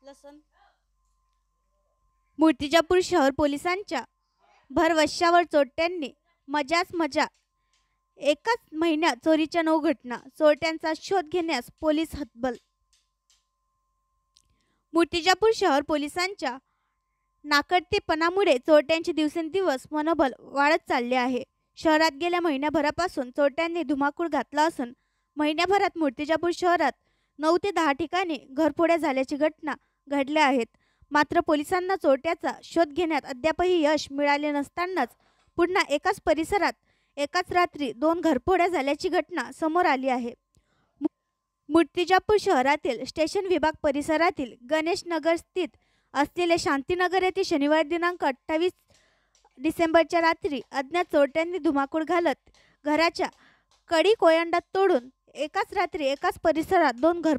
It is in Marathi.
लसन मूर्तिजापूर शहर पोलिसांच्या भरवशावर चोरट्यांनी मजाच मजा। एकाच महिन्यात चोरीच्या 9 घटना, चोरट्यांचा शोध घेण्यास पोलीस हतबल। मूर्तिजापूर शहर पोलिसांच्या नाकडतेपणामुळे चोरट्यांचे दिवसेंदिवस मनोबल वाढत चालले आहे। शहरात गेल्या महिन्याभरापासून चोरट्यांनी धुमाकूळ घातला असून महिन्याभरात मूर्तिजापूर शहरात 9 ते 10 ठिकाणी घरफोड्या झाल्याची घटना घडल्या आहेत। मात्र पोलिसांना चोरट्याचा शोध घेण्यात अद्यापही यश मिळाले नसतानाच पुन्हा एकाच परिसरात एकाच रात्री 2 घरफोड्या झाल्याची घटना समोर आली आहे। मूर्तिजापूर शहरातील स्टेशन विभाग परिसरातील गणेश नगर स्थित असलेले शांतीनगर येथे शनिवार दिनांक 28 डिसेंबरच्या रात्री अज्ञात चोरट्यांनी धुमाकूळ घालत घराच्या कडी कोयंडात तोडून एकाच रात्री एकाच परिसरात 2 घर